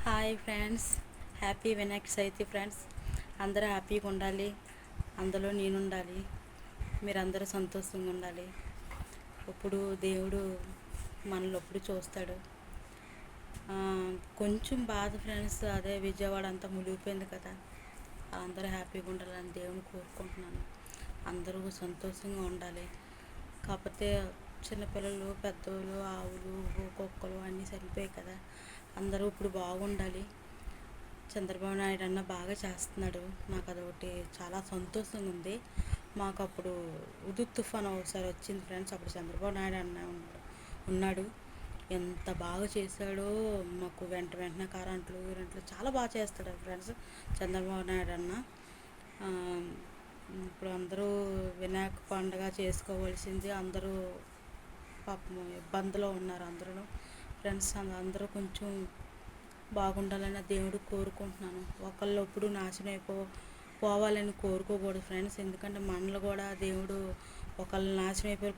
Hi friends, happy Vinayaka Chavithi friends. అందరూ హ్యాపీగా ఉండాలి, అందులో నేను ఉండాలి, మీరందరూ సంతోషంగా ఉండాలి. ఇప్పుడు దేవుడు మనల్ని ఎప్పుడు చూస్తాడు. కొంచెం బాధ ఫ్రెండ్స్, అదే విజయవాడ అంతా మునిగిపోయింది కదా. అందరూ హ్యాపీగా ఉండాలని దేవుని కోరుకుంటున్నాను. అందరూ సంతోషంగా ఉండాలి. కాకపోతే చిన్నపిల్లలు, పెద్దోళ్ళు, ఆవులు, కుక్కలు అన్నీ చనిపోయాయి కదా. అందరూ ఇప్పుడు బాగుండాలి. చంద్రబాబు నాయుడు అన్న బాగా చేస్తున్నాడు. నాకు అదొకటి చాలా సంతోషంగా ఉంది. మాకు అప్పుడు ఉదుత్ తుఫాన్ ఒకసారి వచ్చింది ఫ్రెండ్స్. అప్పుడు చంద్రబాబు నాయుడు అన్న ఉన్నాడు. ఎంత బాగా చేశాడో. మాకు వెంటనే కరెంట్లు చాలా బాగా చేస్తాడు ఫ్రెండ్స్ చంద్రబాబు నాయుడు అన్న. ఇప్పుడు అందరూ వినాయక పండుగ చేసుకోవాల్సింది. అందరూ పాపం ఇబ్బందిలో ఉన్నారు అందరూ ఫ్రెండ్స్. అందరూ కొంచెం బాగుండాలని దేవుడు కోరుకుంటున్నాను. ఒకళ్ళు ఎప్పుడు నాశనం పోవాలని కోరుకోకూడదు ఫ్రెండ్స్. ఎందుకంటే మనల్ని కూడా దేవుడు ఒకళ్ళు నాశనం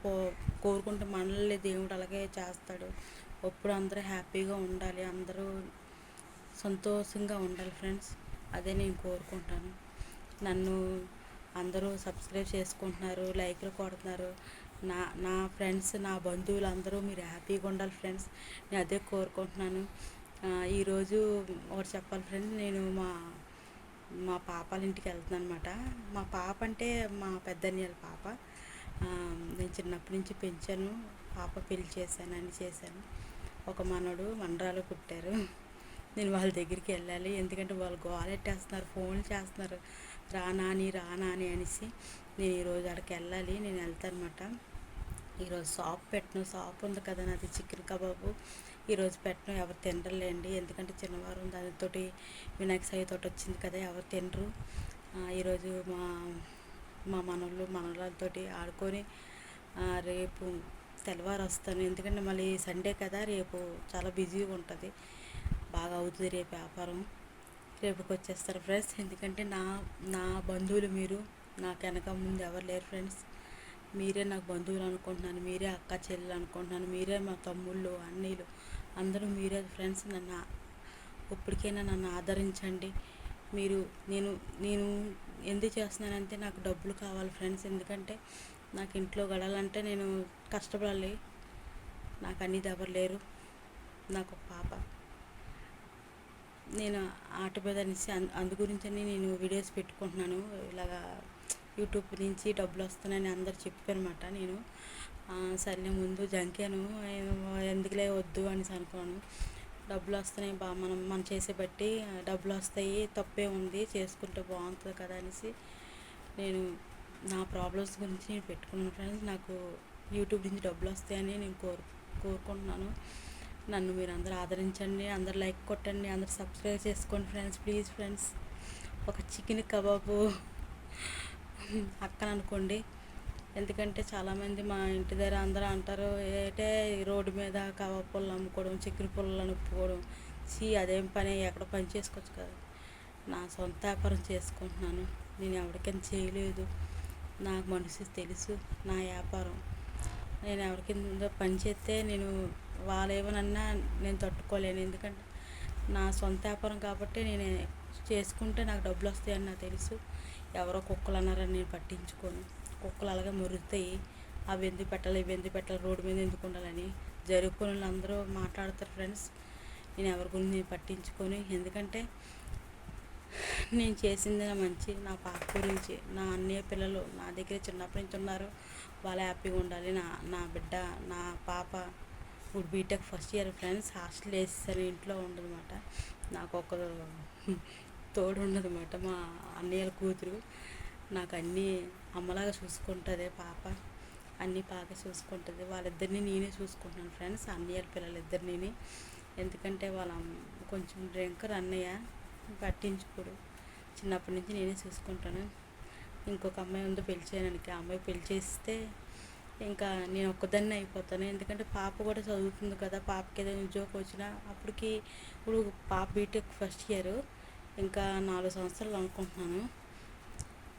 కోరుకుంటే మనల్ని దేవుడు అలాగే చేస్తాడు. ఎప్పుడు అందరూ హ్యాపీగా ఉండాలి, అందరూ సంతోషంగా ఉండాలి ఫ్రెండ్స్. అదే నేను కోరుకుంటాను. నన్ను అందరూ సబ్స్క్రైబ్ చేసుకుంటున్నారు, లైక్లు కొడుతున్నారు. నా నా ఫ్రెండ్స్, నా బంధువులు అందరూ మీరు హ్యాపీగా ఉండాలి ఫ్రెండ్స్. నేను అదే కోరుకుంటున్నాను. ఈరోజు ఒకటి చెప్పాలి ఫ్రెండ్స్. నేను మా పాపల ఇంటికి వెళ్తున్నాను అనమాట. మా పాప అంటే మా పెద్దన్నయ్య పాప. నేను చిన్నప్పటి నుంచి పెంచాను. పాప పెళ్లి చేశాను, అన్నీ చేశాను. ఒక మనవరాలు పుట్టారు. నేను వాళ్ళ దగ్గరికి వెళ్ళాలి. ఎందుకంటే వాళ్ళు గోలెట్టేస్తున్నారు, ఫోన్లు చేస్తున్నారు, రా నాని అనేసి. నేను ఈరోజు అక్కడికి వెళ్ళాలి. నేను వెళ్తాను అనమాట. ఈరోజు షాప్ ఉంది కదా నాది, చికెన్ కబాబు. ఈరోజు పెట్టను, ఎవరు తినరులేండి. ఎందుకంటే చిన్నవారం దానితోటి వినాయక చవితి తోటి వచ్చింది కదా, ఎవరు తినరు. ఈరోజు మా మనవరాలతోటి ఆడుకొని రేపు తెల్లవారు వస్తాను. ఎందుకంటే మళ్ళీ సండే కదా, రేపు చాలా బిజీగా ఉంటుంది, బాగా అవుతుంది రేపు వ్యాపారం. రేపుకి వచ్చేస్తారు ఫ్రెండ్స్. ఎందుకంటే నా బంధువులు మీరు. నాకు వెనక ముందు ఎవరు లేరు ఫ్రెండ్స్. మీరే నాకు బంధువులు అనుకుంటున్నాను, మీరే అక్క చెల్లెలు అనుకుంటున్నాను, మీరే మా తమ్ముళ్ళు, అన్నీలు, అందరూ మీరే ఫ్రెండ్స్. ఇప్పటికైనా నన్ను ఆదరించండి. నేను ఎందుకు చేస్తున్నానంటే నాకు డబ్బులు కావాలి ఫ్రెండ్స్. ఎందుకంటే నాకు ఇంట్లో గడాలంటే నేను కష్టపడాలి. నాకు అన్నీ ఎవరు లేరు. నాకు ఒక పాప. నేను ఆట మీద అనేసి అందు గురించని నేను వీడియోస్ పెట్టుకుంటున్నాను. ఇలాగా యూట్యూబ్ నుంచి డబ్బులు వస్తున్నాయని అందరు చెప్పారన్నమాట. నేను సరే ముందు జంకాను, ఎందుకులే వద్దు అనేసి అనుకోను. డబ్బులు వస్తున్నాయి, మనం చేసే బట్టి డబ్బులు వస్తాయి, తప్పే ఉంది, చేసుకుంటే బాగుంటుంది కదా అనేసి నేను నా ప్రాబ్లమ్స్ గురించి నేను పెట్టుకున్నాను ఫ్రెండ్స్. నాకు యూట్యూబ్ నుంచి డబ్బులు వస్తాయని నేను కోరుకుంటున్నాను. నన్ను మీరు అందరూ ఆదరించండి, అందరు లైక్ కొట్టండి, అందరు సబ్స్క్రైబ్ చేసుకోండి ఫ్రెండ్స్, ప్లీజ్ ఫ్రెండ్స్. ఒక చికెన్ కబాబు అక్కన అనుకోండి. ఎందుకంటే చాలామంది మా ఇంటి దగ్గర అందరూ అంటారు, ఏటే రోడ్డు మీద కబాబ్ పుల్లలు అమ్ముకోవడం, చికెన్ పుల్లలు అమ్ముకోవడం, అదేం పని, ఎక్కడ పని చేసుకోవచ్చు కదా. నా సొంత వ్యాపారం చేసుకుంటున్నాను. నేను ఎవరికైనా చేయలేదు. నాకు మనిషి తెలుసు నా వ్యాపారం. నేను ఎవరికైనా పని చేస్తే వాళ్ళేమనన్నా నేను తట్టుకోలేను. ఎందుకంటే నా సొంత వ్యాపారం కాబట్టి నేను చేసుకుంటే నాకు డబ్బులు వస్తాయని నాకు తెలుసు. ఎవరో కుక్కలు అన్నారని నేను పట్టించుకోను. కుక్కలు అలాగే మురుగుతాయి, అవి ఎందుకు పెట్టాలి, ఇవి ఎందుకు పెట్టాలి, రోడ్డు మీద ఎందుకు ఉండాలని జరుగుకుని అందరూ మాట్లాడతారు ఫ్రెండ్స్. నేను ఎవరి గురించి నేను పట్టించుకొని, ఎందుకంటే నేను చేసింది మంచి. నా పాప గురించి, నా అన్నయ్య పిల్లలు నా దగ్గర చిన్నప్పటి నుంచి ఉన్నారు, వాళ్ళు హ్యాపీగా ఉండాలి. నా బిడ్డ, నా పాప ఇప్పుడు BTech first year friends. Hostel వేసేసాను, ఇంట్లో ఉండదన్నమాట. నాకు ఒక తోడు ఉండదన్నమాట, మా అన్నయ్యల కూతురు. నాకు అన్నీ అమ్మలాగా చూసుకుంటుంది పాప, అన్నీ బాగా చూసుకుంటుంది. వాళ్ళిద్దరిని నేనే చూసుకుంటున్నాను ఫ్రెండ్స్, అన్నయ్యల పిల్లలిద్దరిని. ఎందుకంటే వాళ్ళ కొంచెం డ్రింకర్ అన్నయ్య, పట్టించుకోడు. చిన్నప్పటి నుంచి నేనే చూసుకుంటాను. ఇంకొక అమ్మాయి ఉందో పెళ్లి చేయడానికి, ఆ అమ్మాయి పెళ్లి చేస్తే ఇంకా నేను ఒక్కదాన్ని అయిపోతాను. ఎందుకంటే పాప కూడా చదువుతుంది కదా, పాపకి ఏదైనా ఉద్యోగం వచ్చినా ఇప్పుడు పాప బీటెక్ ఫస్ట్ ఇయర్, ఇంకా 4 సంవత్సరాలు అనుకుంటున్నాను.